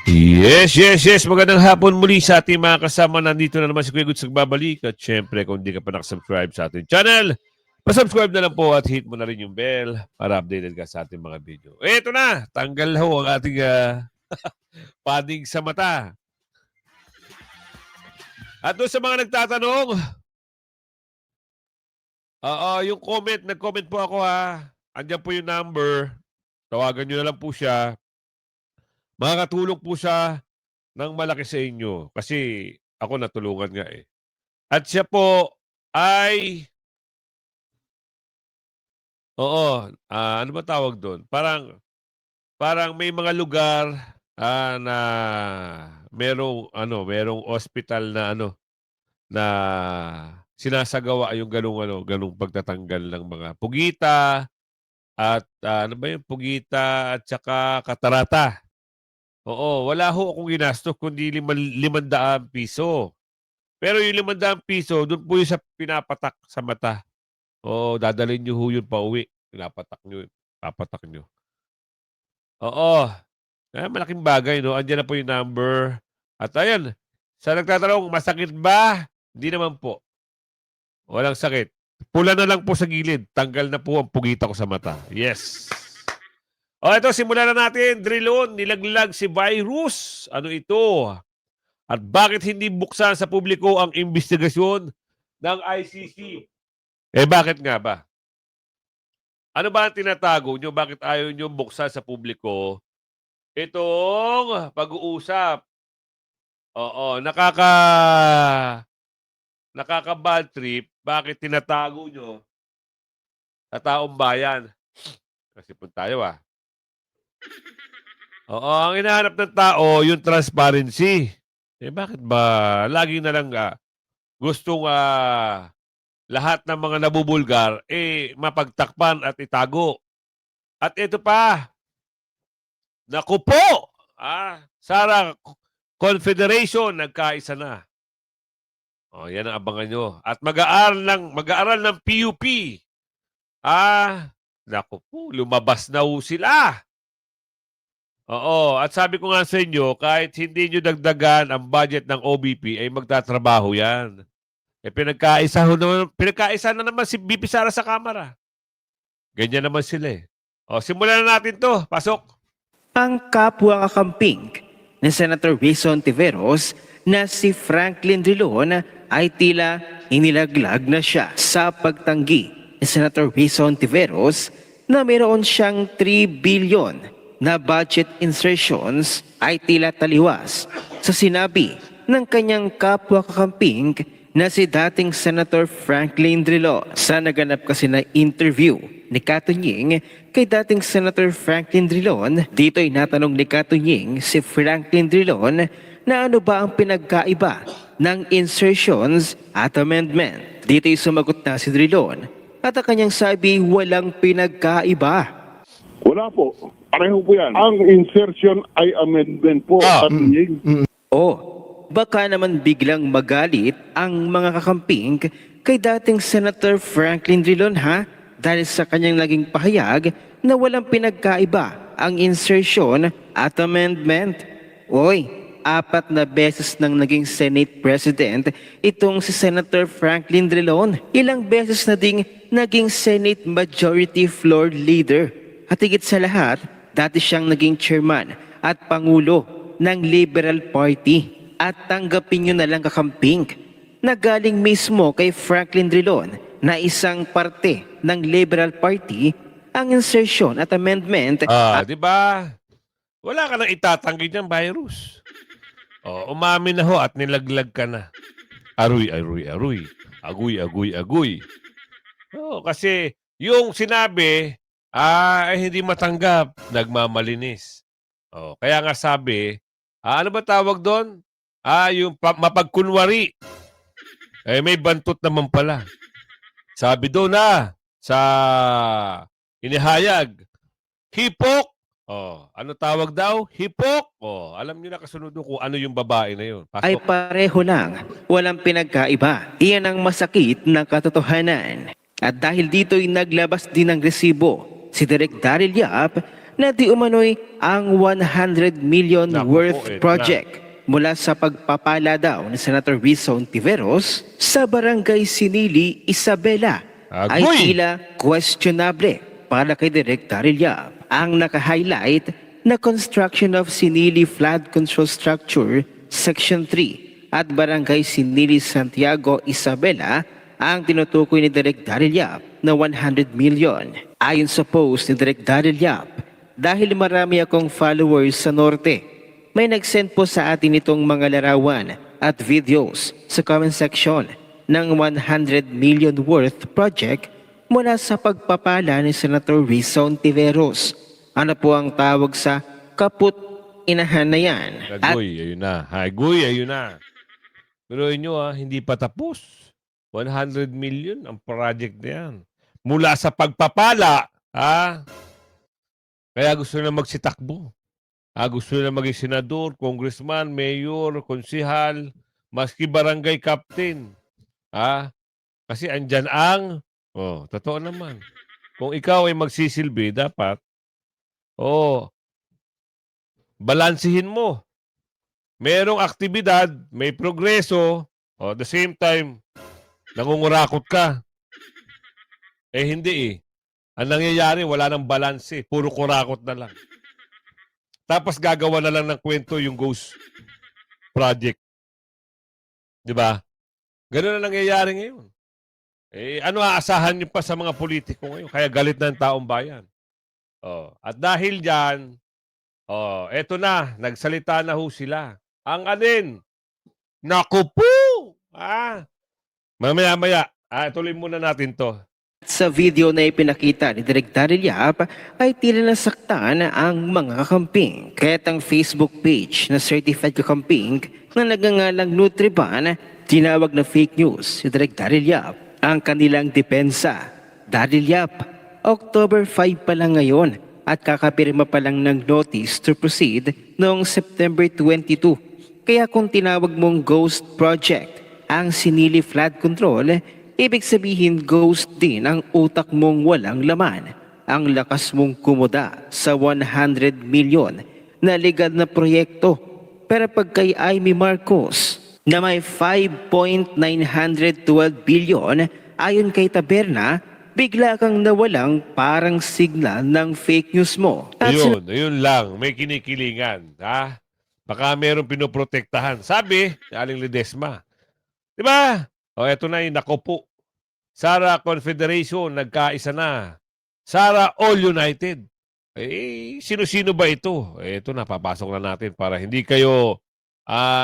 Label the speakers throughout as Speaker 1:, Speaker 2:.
Speaker 1: Yes, yes, yes. Magandang hapon muli sa ating mga kasama. Nandito na naman si Kuya Goods nagbabalik. At syempre, kung hindi ka pa nakasubscribe sa ating channel, pasubscribe na lang po at hit mo na rin yung bell para updated ka sa ating mga video. Eto na, tanggal na ho ang ating padding sa mata. At doon sa mga nagtatanong, yung comment, nag-comment po ako ha. Andyan po yung number. Tawagan nyo na lang po siya. Makakatulong po siya ng malaki sa inyo. Kasi ako natulungan nga eh. At siya po ay, ano ba tawag doon? Parang may mga lugar na merong hospital na na sinasagawa yung ganung pagtatanggal ng mga pugita at ano ba yung pugita at saka katarata. Oo, wala ho akong ginastos kundi 500 piso. Pero yung 500 piso, doon po yung sa pinapatak sa mata. Oo, dadalhin niyo ho yun pauwi. Pinapatak niyo, papatak niyo. Oo, malaking bagay, no? Andiyan na po yung number. At ayan, sa nagtatanong, masakit ba? Hindi naman po. Walang sakit. Pula na lang po sa gilid. Tanggal na po ang pugita ko sa mata. Yes. O, ito, simulan na natin. Drilon, nilaglag si virus. Ano ito? At bakit hindi buksan sa publiko ang investigasyon ng ICC? Bakit nga ba? Ano ba ang tinatago nyo? Bakit ayaw nyo buksan sa publiko itong pag-uusap? Oo, nakaka-bad trip. Bakit tinatago nyo sa taong bayan? Kasi po tayo Oo, ang hinahanap ng tao, yung transparency. Bakit ba lagi na lang gustong lahat ng mga nabubulgar, mapagtakpan at itago. At ito pa, naku po, Sara Confederation, nagkaisa na. O, yan ang abangan nyo. At mag-aaral ng PUP. Naku po, lumabas na ho sila. Oo, at sabi ko nga sa inyo, kahit hindi nyo dagdagan ang budget ng OBP, ay magtatrabaho yan. Pinagkaisa na naman si BP Sara sa Kamara. Ganyan naman sila eh. O, simulan na natin to. Pasok.
Speaker 2: Ang kapwa kakamping ni Senator Wilson Tiveros na si Franklin Drilon ay tila inilaglag na siya sa pagtanggi ni Senator Wilson Tiveros na mayroon siyang 3 billion na budget insertions ay tila taliwas sa sinabi ng kanyang kapwa kakamping na si dating Senator Franklin Drilon. Sa naganap kasi na interview ni Katunying kay dating Senator Franklin Drilon, dito ay natanong ni Katunying si Franklin Drilon na ano ba ang pinagkaiba ng insertions at amendment. Dito ay sumagot na si Drilon at ang kanyang sabi walang pinagkaiba.
Speaker 3: Wala po. Pareho po yan. Ang insertion ay amendment po.
Speaker 2: Baka naman biglang magalit ang mga kakamping kay dating Senator Franklin Drilon dahil sa kanyang naging pahayag na walang pinagkaiba ang insertion at amendment. 4 na beses nang naging Senate President itong si Senator Franklin Drilon. Ilang beses na ding naging Senate Majority Floor Leader. At higit sa lahat, dati siyang naging chairman at pangulo ng Liberal Party. At tanggapin nyo na lang kakamping na galing mismo kay Franklin Drilon na isang parte ng Liberal Party ang insertion at amendment.
Speaker 1: Di ba? Wala ka nang itatanggi niyang virus. Umamin na ho at nilaglag ka na. Aruy, aruy, aruy. Aguy, aguy, aguy. Kasi yung sinabi, ay hindi matanggap. Nagmamalinis. Kaya nga sabi, ano ba tawag doon? Yung mapagkunwari. May bantot naman pala. Sabi doon sa inihayag, hipok. Ano tawag daw? Hipok. Alam niyo na kasunod kung ano yung babae na yun. Pasok.
Speaker 2: Ay pareho lang, walang pinagkaiba. Iyan ang masakit na katotohanan. At dahil dito'y naglabas din ng resibo si Direk Daryl Yap na di umano'y ang 100 million
Speaker 1: Naku po,
Speaker 2: worth
Speaker 1: eto na.
Speaker 2: project mula sa pagpapala daw ni Senator Risa Ontiveros sa Barangay Sinili, Isabela ay
Speaker 1: Agoy!
Speaker 2: tila questionable para kay Direk Daryl Yap. Ang naka-highlight na construction of Sinili Flood Control Structure Section 3 at Barangay Sinili, Santiago, Isabela ang tinutukoy ni Direk Daryl Yap na 100 million. Ayon sa post ni Direk Daryl Yap, dahil marami akong followers sa Norte, may nag-send po sa atin itong mga larawan at videos sa comment section ng 100 million worth project mula sa pagpapala ni Senator Risa Ontiveros. Ano po ang tawag sa kaput inahan na yan? At
Speaker 1: Agoy, ayun na. Agoy, ayun na. Pero inyo hindi pa tapos. 100 million ang project na yan. Mula sa pagpapala, kaya gusto na magsitakbo. Gusto na maging senador, congressman, mayor, konsihal, maski barangay captain. Kasi andyan totoo naman. Kung ikaw ay magsisilbi, dapat, balansihin mo. Merong aktibidad, may progreso, at the same time, nangungurakot ka. Hindi. Ang nangyayari, wala nang balanse. Puro kurakot na lang. Tapos gagawa na lang ng kwento yung ghost project. Di ba? Ganun na nangyayari ngayon. Ano aasahan niyo pa sa mga politiko ngayon? Kaya galit na ang taong bayan. At dahil dyan, eto na, nagsalita na ho sila. Ang alin? Naku po! Mamaya-maya, tuloy muna natin to.
Speaker 2: sa video na ipinakita ni Direk Daryl Yap ay tila nasaktan ang mga kakamping. Kaya't ang Facebook page na Certified Kakamping na nagngangalang Nutriban, tinawag na fake news si Direk Daryl Yap ang kanilang depensa. Daryl Yap, October 5 pa lang ngayon at kakapirma pa lang ng notice to proceed noong September 22. Kaya kung tinawag mong ghost project ang Sinili Flood Control, ibig sabihin ghost din ang utak mong walang laman. Ang lakas mong kumuda sa 100 million na legal na proyekto. Pero pag kay Amy Marcos na may 5.912 billion ayon kay Taberna, bigla kang nawalang parang signal ng fake news mo. At
Speaker 1: Ayun lang. May kinikilingan. Baka merong pinoprotektahan. Sabi, ni Aling Ledesma. Diba? Eto na yung nakopo. Sara Confederation, nagkaisa na. Sara All United. Sino-sino ba ito? Ito na, papasok na natin para hindi kayo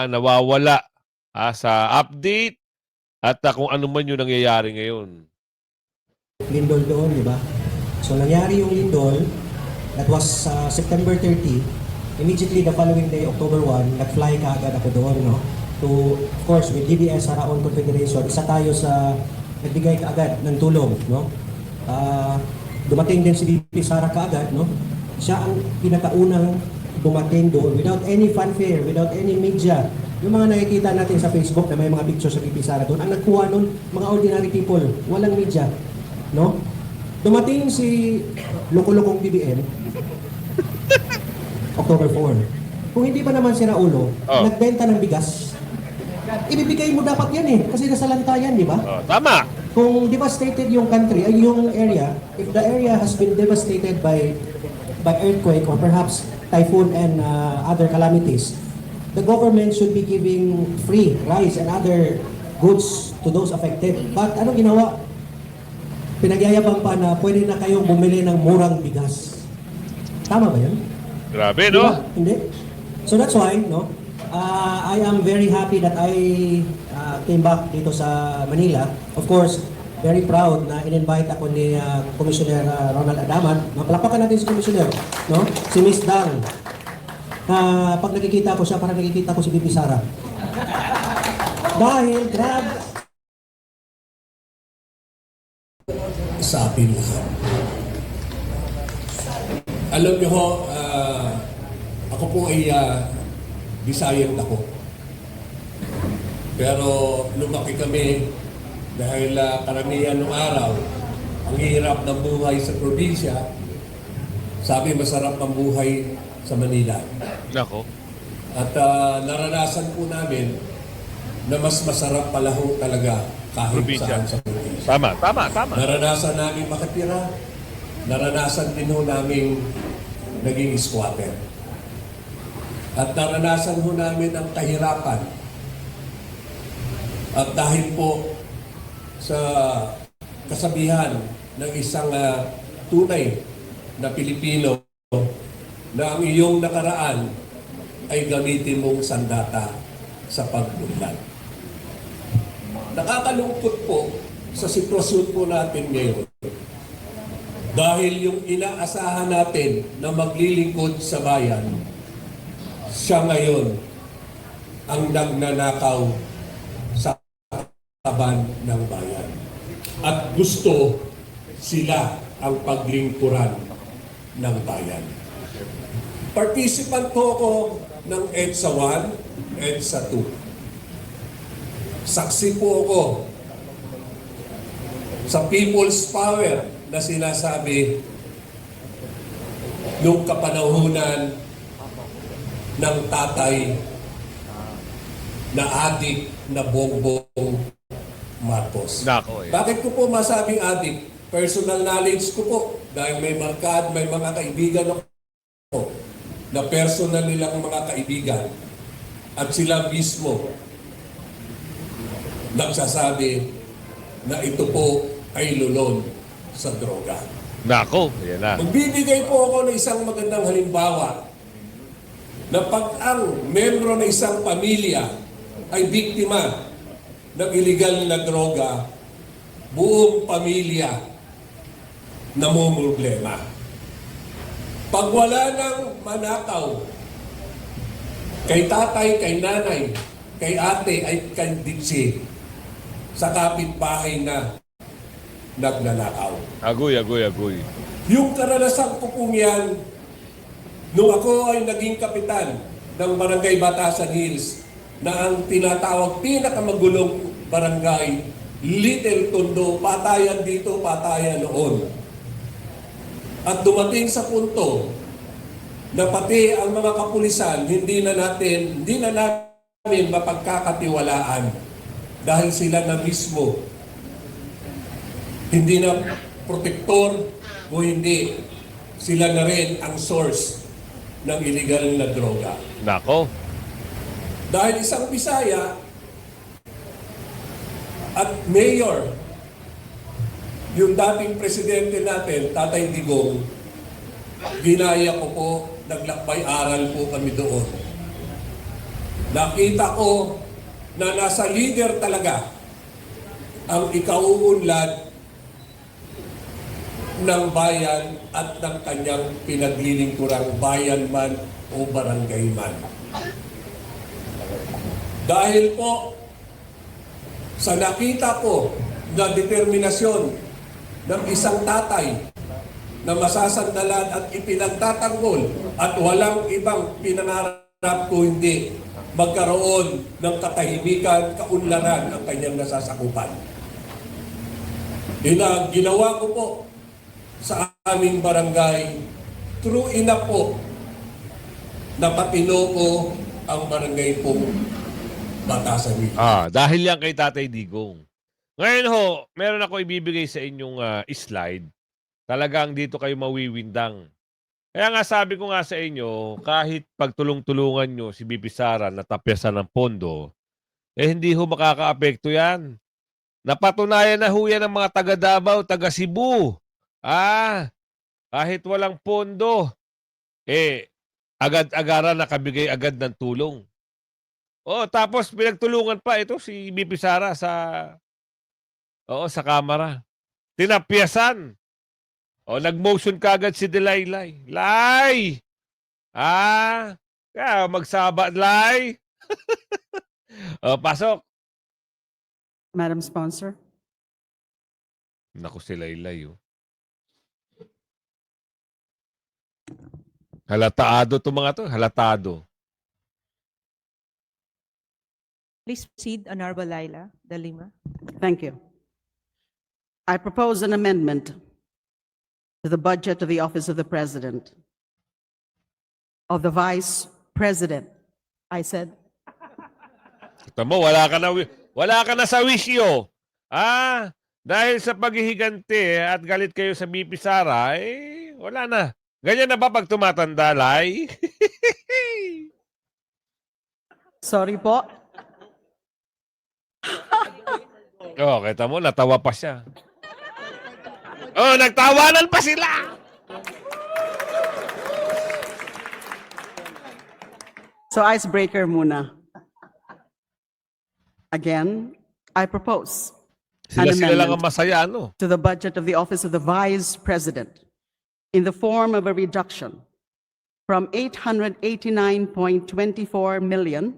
Speaker 1: nawawala sa update at kung ano man yung nangyayari ngayon.
Speaker 4: Lindol doon, di ba? So nangyari yung Lindol, that was September 30. Immediately the following day, October 1, nag-fly kaagad ako doon, no? To, of course, with DBS, Saraon Confederation, isa tayo sa nagbigay kaagad ng tulong, no? Dumating din si VP Sara kaagad, no? Siya ang pinakaunang dumating doon without any fanfare, without any media. Yung mga nakikita natin sa Facebook na may mga pictures sa VP Sara doon, ang nagkuha nun, mga ordinary people, walang media, no? Dumating si Loko-Lokong BBM, October 4. Kung hindi pa naman si Raulo, nagbenta ng bigas, ibibigay mo dapat yan kasi nasa lantayan, di ba?
Speaker 1: Tama.
Speaker 4: Kung devastated yung country, ay yung area, if the area has been devastated by earthquake or perhaps typhoon and other calamities, the government should be giving free rice and other goods to those affected. But ano ginawa? Pinagyayabang pa na pwede na kayong bumili ng murang bigas. Tama ba yun?
Speaker 1: Grabe,
Speaker 4: Diba?
Speaker 1: no?
Speaker 4: Hindi. So that's why, no, I am very happy that I came back dito sa Manila. Of course, very proud na in-invite ako ni Commissioner Ronald Adaman. Mapalapakan natin si Commissioner, no? Si Miss Dang. Pag nakikita ko siya, parang nakikita ko si Bibi Sara. Dahil,
Speaker 5: Sa atin lahat. Alam niyo ho, ako po ay Bisayan ako. Pero lumaki kami dahil karamihan ng araw, ang hirap ng buhay sa probinsya, Sabi, masarap ang buhay sa Manila.
Speaker 1: Nako.
Speaker 5: At naranasan po namin na mas masarap pala ho talaga kahit
Speaker 1: Probinsya.
Speaker 5: saan sa probinsya.
Speaker 1: Tama, tama, tama.
Speaker 5: Naranasan namin makatira, naranasan din ho namin naging squatter. At naranasan ho namin ang kahirapan. At dahil po sa kasabihan ng isang tunay na Pilipino na ang iyong nakaraan ay gamitin mong sandata sa paglunlad. Nakakalungkot po sa sitwasyon po natin ngayon. Dahil yung inaasahan natin na maglilingkod sa bayan, siya ngayon ang nagnanakaw sa kaban ng bayan. At gusto sila ang paglingkuran ng bayan. Participant po ako ng EDSA 1, EDSA 2. Saksi po ako sa people's power na sinasabi nung kapanahunan ng tatay na adik na Bongbong Marcos.
Speaker 1: Nako eh.
Speaker 5: Bakit ko po masabing adik? Personal knowledge ko po dahil may mga kaibigan ako na personal nilang mga kaibigan at sila mismo nagsasabi na ito po ay lulon sa droga.
Speaker 1: Nako. Yan na.
Speaker 5: Magbibigay po ako ng isang magandang halimbawa na pag ang membro ng isang pamilya ay biktima ng illegal na droga, buong pamilya namumroblema. Pag wala nang manakaw kay tatay, kay nanay, kay ate, ay kay ditsi, sa kapitbahay na nagnanakaw.
Speaker 1: Agoy, agoy, agoy.
Speaker 5: Yung karanasan ko pong yan, nung ako ay naging kapitan ng Barangay Batasan Hills, na ang tinatawag pinakamagulong barangay, Little Tondo, patayan dito, patayan noon. At dumating sa punto na pati ang mga kapulisan, hindi na namin mapagkakatiwalaan dahil sila na mismo hindi na protektor o hindi, sila na rin ang source ng illegal na droga.
Speaker 1: Nako.
Speaker 5: Dahil isang Bisaya at mayor, yung dating presidente natin, Tatay Digong, ginaya ko po, naglakbay aral po kami doon. Nakita ko na nasa leader talaga ang ikauunlad ng bayan at ng kanyang pinaglilingkurang bayan man o barangay man. Dahil po sa nakita ko na determinasyon ng isang tatay na masasandalan at ipinagtatanggol at walang ibang pinangarap ko hindi magkaroon ng katahimikan, kaunlaran ang kanyang nasasakupan. Ginawa ko po sa aming barangay, true enough po na patino ko ang barangay pong Batasan Hills.
Speaker 1: Dahil yan kay Tatay Digong. Ngayon ho, meron ako ibibigay sa inyong slide. Talagang dito kayo mawiwindang. Kaya nga sabi ko nga sa inyo, kahit pagtulong-tulungan nyo si BP Sara na tapyasan ng pondo, hindi ho makaka-apekto yan. Napatunayan na ho yan ng mga taga Davao, taga Cebu. Kahit walang pondo, agad-agaran nakabigay agad ng tulong. Tapos pinagtulungan pa ito si BP Sara sa kamera. Tinapyasan. Nag-motion kagad si Delaylay. Lay! Kaya magsaba, Lay. Pasok.
Speaker 6: Madam Sponsor.
Speaker 1: Naku si Laylay. Halatado to mga to. Halatado.
Speaker 7: Please proceed, Honorable Laila De Lima.
Speaker 6: Thank you. I propose an amendment to to the budget of the Office of the President, of the Vice President. I said,
Speaker 1: Ito mo, wala ka na sa wisyo. Dahil sa paghihigante at galit kayo sa BP Sara, wala na. Ganyan na ba pag tumatanda, Lai?
Speaker 6: sorry po.
Speaker 1: Oh, kita mo, natawa pa siya. Oh, nagtawanan pa sila!
Speaker 6: So icebreaker muna. Again, I propose an
Speaker 1: Sila lang ang
Speaker 6: amendment
Speaker 1: masaya, ano?
Speaker 6: to the budget of the Office of the Vice President in the form of a reduction from 889.24 million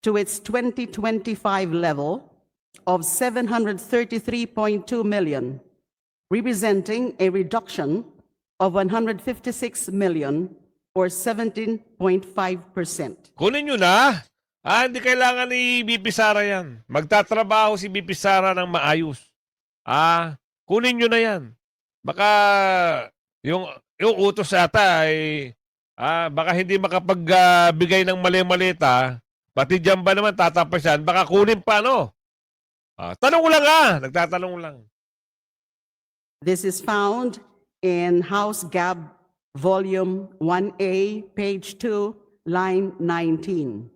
Speaker 6: to its 2025 level of 733.2 million, representing a reduction of 156 million or 17.5%.
Speaker 1: Kunin nyo na. Hindi kailangan ni BP Sara yan. Magtatrabaho si BP Sara ng maayos. Kunin nyo na yan. Baka yung utos ata ay baka hindi makapagbigay ng mali-malita. Pati dyan ba naman tatapas yan? Baka kunin pa, no? Tanong lang nagtatanong lang.
Speaker 6: This is found in House Gab Volume 1A, page 2, line 19.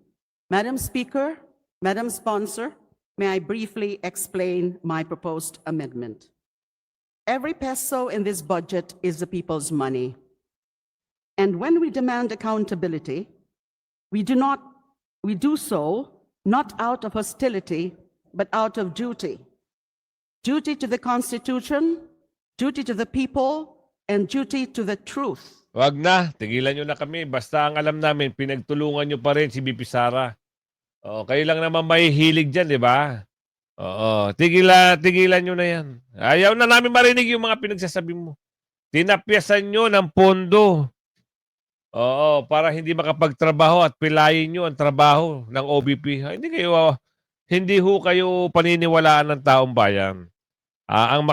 Speaker 6: Madam Speaker, Madam Sponsor, may I briefly explain my proposed amendment? Every peso in this budget is the people's money. And when we demand accountability, we do so not out of hostility, but out of duty. Duty to the Constitution, duty to the people, and duty to the truth.
Speaker 1: Wag na, tigilan nyo na kami. Basta ang alam namin, pinagtulungan nyo pa rin si BP Sara. Kayo lang naman may hilig dyan, di ba? Tigilan nyo na yan. Ayaw na namin marinig yung mga pinagsasabi mo. Tinapyasan nyo ng pondo. Para hindi makapagtrabaho at pilayin nyo ang trabaho ng OBP. Hindi ho kayo paniniwalaan ng taong bayan. Ang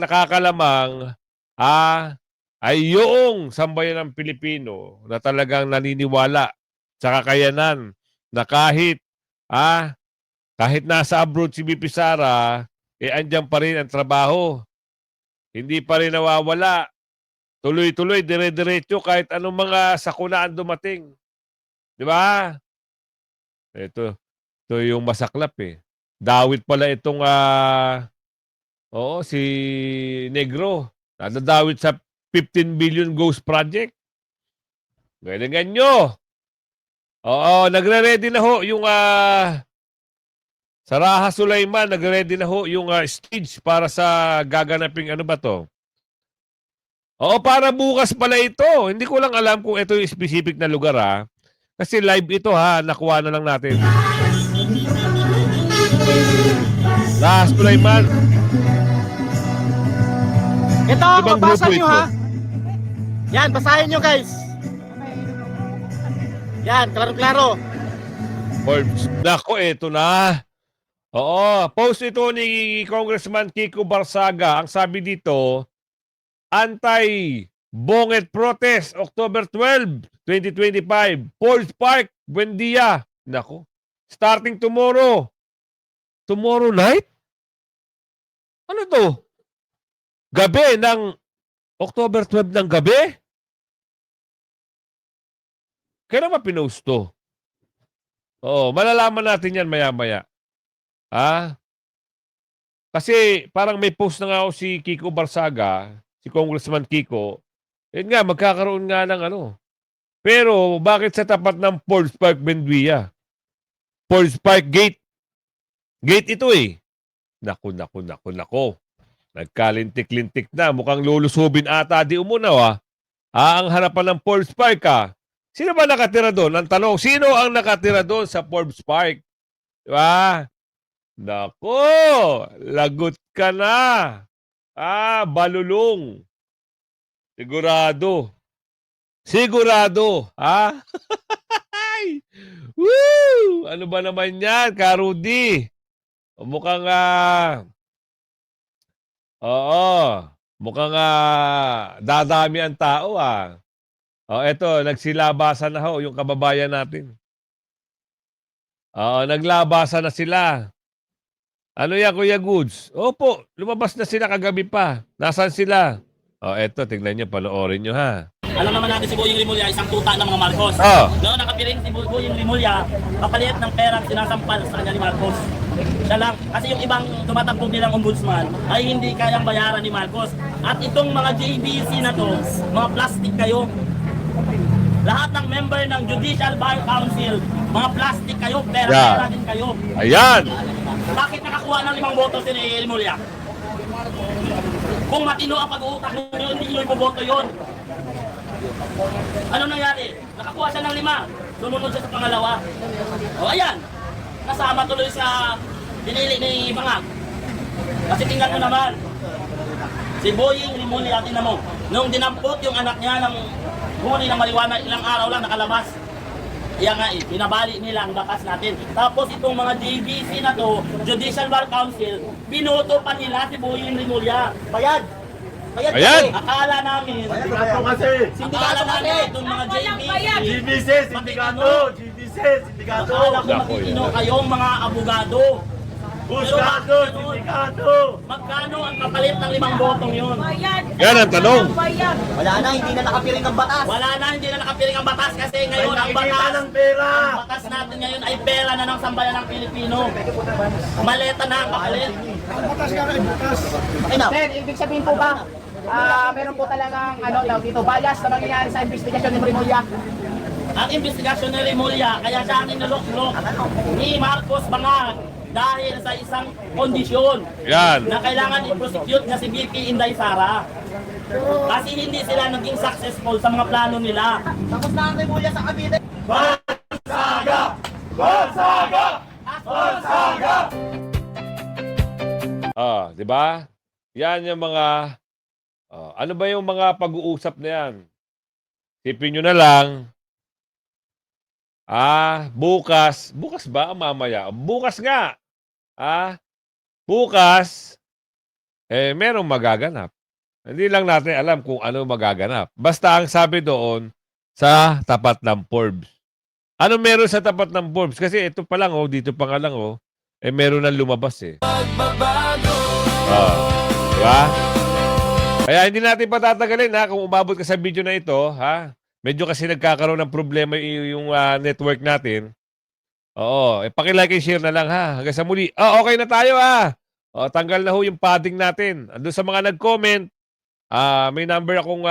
Speaker 1: nakakalamang ay yung sambayan ng Pilipino na talagang naniniwala sa kakayanan na kahit nasa abroad si BP Sara, andyan pa rin ang trabaho. Hindi pa rin nawawala. Tuloy-tuloy, dire-diretso kahit anong mga sakunaan dumating. Di ba? Ito yung masaklap eh. Dawit pala itong si Negro. Nadadawit sa 15 billion Ghost Project. Galingan nyo. Nagre-ready na ho yung Saraha Sulaiman, nagre-ready na ho yung stage para sa gaganaping ano ba to? Para bukas pala ito. Hindi ko lang alam kung ito yung specific na lugar Kasi live ito nakuha na lang natin. Sulaiman.
Speaker 8: Ito,
Speaker 1: Ibang
Speaker 8: magbasa
Speaker 1: grupo
Speaker 8: nyo
Speaker 1: ito.
Speaker 8: Yan, basahin nyo guys. Yan, klaro-klaro.
Speaker 1: Nako, ito na. Post ito ni Congressman Kiko Barsaga. Ang sabi dito, anti-bonget protest, October 12, 2025. Paul's Park, Buendia. Nako, starting tomorrow. Tomorrow night? Ano to? Gabi ng October 12 ng gabi? Kailan ba pinost to? Malalaman natin yan maya-maya. Kasi parang may post na nga ako si Kiko Barsaga, si Congressman Kiko. Yun nga, magkakaroon nga ng ano. Pero bakit sa tapat ng Paul's Park, Buendia? Paul's Park Gate. Gate ito eh. Naku. Nagkalintik-lintik na. Mukhang lulusubin ata di umunaw ang harapan ng Forbes Park Sino ba nakatira doon? Ang tanong, sino ang nakatira doon sa Forbes Park? Diba? Naku, lagot ka na. Balulong. Sigurado. Woo! Ano ba naman yan, Karudi? Mukhang Oo. Mukhang dadami ang tao Oh, eto, nagsilabasan na ho yung kababayan natin. Oo, naglabasan na sila. Ano yan, Kuya Goods? Opo, lumabas na sila kagabi pa. Nasaan sila? Oh, eto, tignan nyo, panoorin nyo ha.
Speaker 9: Alam naman natin si Boying Rimulya isang tuta ng mga Marcos.
Speaker 1: Oh.
Speaker 9: Noon nakapiling si Boying Rimulya, kapalit ng perang sinasampal sa kanya ni Marcos. Siya lang, kasi yung ibang tumatakbo nilang ombudsman ay hindi kayang bayaran ni Marcos. At itong mga JBC na to, mga plastic kayo. Lahat ng member ng Judicial Bar Council, mga plastic kayo, pera din kayo.
Speaker 1: Ayan!
Speaker 9: Bakit nakakuha ng 5 boto si Rimulya? Kung matino ang pag-uutak ninyo, hindi nyo ipoboto yun. Ano nangyari? Nakakuha siya ng 5. Sumunod siya sa pangalawa. O ayan, nasama tuloy sa pinili ni Bangag. Kasi tingnan mo naman, si Boying Rimulya, tingnan mo, nung dinampot yung anak niya ng huli ng marijuana, ilang araw lang nakalabas. Kaya nga pinabali nila ang bakas natin. Tapos itong mga JBC na to, Judicial Bar Council, binoto pa nila si Boying Rimulya. Bayad! Bayad!
Speaker 1: Bayad!
Speaker 9: Kasi akala namin, akala namin itong mga JBC,
Speaker 8: sindikato,
Speaker 9: akala ko
Speaker 1: Nako,
Speaker 9: matitino
Speaker 1: yan.
Speaker 9: kayong mga abogado.
Speaker 8: Husgado, sindikato.
Speaker 9: Magkano ang kapalit ng 5 botong yun?
Speaker 1: Yan ang tanong.
Speaker 8: Wala na, hindi na nakapiring ang batas.
Speaker 9: Wala na, hindi na nakapiling ang batas kasi ngayon ang batas.
Speaker 8: pera.
Speaker 9: Ang batas natin ngayon ay pera na ng sambayan ng Pilipino. Maleta na ang kapalit.
Speaker 8: Sir, ibig sabihin po ba, meron po talagang dito, bias na mangyayari sa investigasyon ni Rimulya?
Speaker 9: Ang investigasyon ni Rimulya, kaya siya ang inulok-lok ni Marcos Bangag dahil sa isang kondisyon
Speaker 1: Yan.
Speaker 9: na kailangan i-prosecute na si VP Inday Sara. Kasi hindi sila naging successful sa mga plano nila.
Speaker 8: Tapos na ang Rimulya sa kabite.
Speaker 1: Di ba? Yan yung mga ano ba yung mga pag-uusap na yan? Sipin nyo na lang. Bukas ba? Mamaya. Bukas nga. Bukas, merong magaganap. Hindi lang natin alam kung ano magaganap. Basta ang sabi doon, sa tapat ng Forbes. Ano meron sa tapat ng Forbes? Kasi ito pa lang, dito pa nga lang, meron nang lumabas diba? Kaya hindi natin patatagalin kung umabot ka sa video na ito, Medyo kasi nagkakaroon ng problema yung network natin. Oo, paki-like and share na lang hanggang sa muli. Okay na tayo tanggal na ho yung padding natin. Andun sa mga nag-comment, may number akong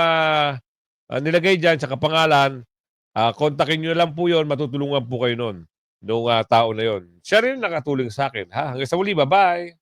Speaker 1: nilagay dyan sa kapangalan. Kontakin nyo lang po yun, matutulungan po kayo nun. Nung tao na yon. Siya rin nakatulong sa akin. Hanggang sa muli, bye-bye!